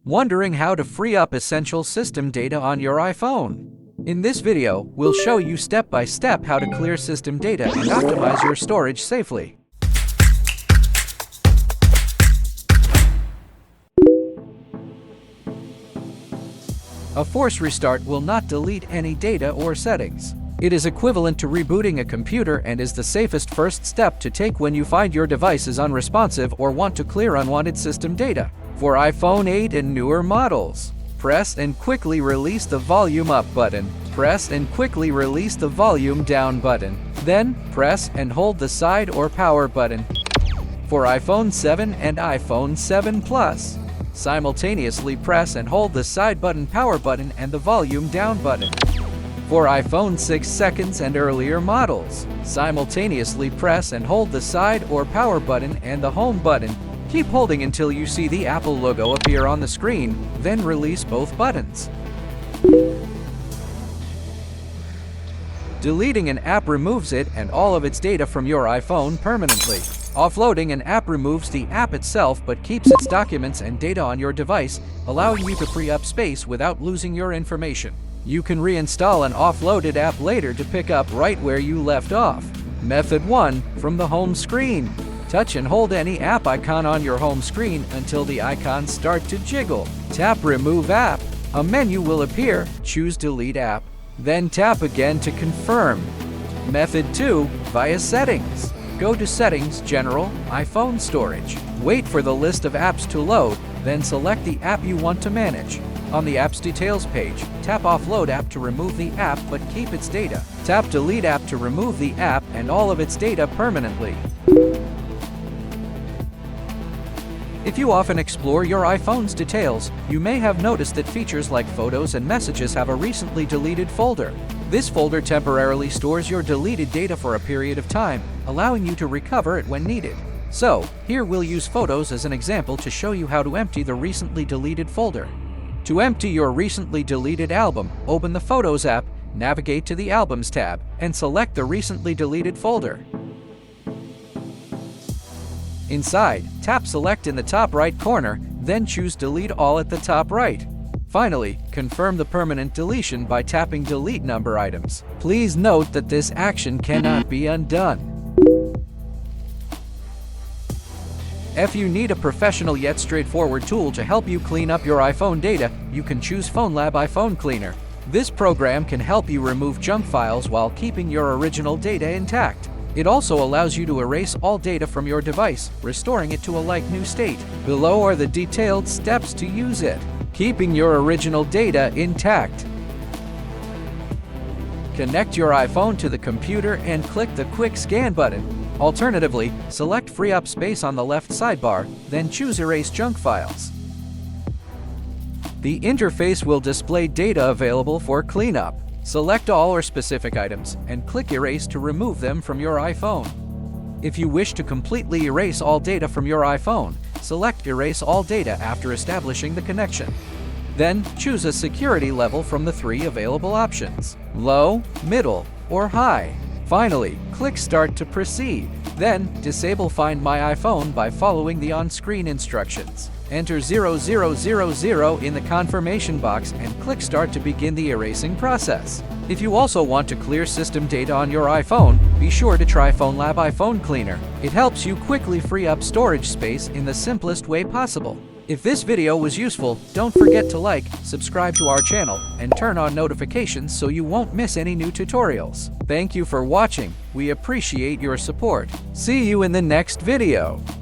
Wondering how to free up essential system data on your iPhone? In this video, we'll show you step by step how to clear system data and optimize your storage safely. A force restart will not delete any data or settings. It is equivalent to rebooting a computer and is the safest first step to take when you find your device is unresponsive or want to clear unwanted system data. For iPhone 8 and newer models, press and quickly release the volume up button. Press and quickly release the volume down button. Then, press and hold the side or power button. For iPhone 7 and iPhone 7 Plus, simultaneously press and hold the side button, power button, and the volume down button. For iPhone 6 seconds and earlier models, simultaneously press and hold the side or power button and the home button. Keep holding until you see the Apple logo appear on the screen, then release both buttons. Deleting an app removes it and all of its data from your iPhone permanently. Offloading an app removes the app itself but keeps its documents and data on your device, allowing you to free up space without losing your information. You can reinstall an offloaded app later to pick up right where you left off. Method 1. From the home screen. Touch and hold any app icon on your home screen until the icons start to jiggle. Tap Remove App. A menu will appear. Choose Delete App. Then tap again to confirm. Method 2. Via Settings. Go to Settings, General, iPhone Storage. Wait for the list of apps to load, then select the app you want to manage. On the App's Details page, tap Offload App to remove the app but keep its data. Tap Delete App to remove the app and all of its data permanently. If you often explore your iPhone's details, you may have noticed that features like Photos and Messages have a recently deleted folder. This folder temporarily stores your deleted data for a period of time, allowing you to recover it when needed. So, here we'll use Photos as an example to show you how to empty the recently deleted folder. To empty your recently deleted album, open the Photos app, navigate to the Albums tab, and select the recently deleted folder. Inside, tap Select in the top right corner, then choose Delete All at the top right. Finally, confirm the permanent deletion by tapping Delete Number Items. Please note that this action cannot be undone. If you need a professional yet straightforward tool to help you clean up your iPhone data, you can choose FoneLab iPhone Cleaner. This program can help you remove junk files while keeping your original data intact. It also allows you to erase all data from your device, restoring it to a like-new state. Below are the detailed steps to use it. Keeping your original data intact. Connect your iPhone to the computer and click the Quick Scan button. Alternatively, select Free Up Space on the left sidebar, then choose Erase Junk Files. The interface will display data available for cleanup. Select all or specific items and click Erase to remove them from your iPhone. If you wish to completely erase all data from your iPhone, select Erase All Data after establishing the connection. Then, choose a security level from the 3 available options: Low, Middle, or High. Finally, click Start to proceed. Then, disable Find My iPhone by following the on-screen instructions. Enter 0000 in the confirmation box and click Start to begin the erasing process. If you also want to clear system data on your iPhone, be sure to try FoneLab iPhone Cleaner. It helps you quickly free up storage space in the simplest way possible. If this video was useful, don't forget to like, subscribe to our channel, and turn on notifications so you won't miss any new tutorials. Thank you for watching. We appreciate your support. See you in the next video.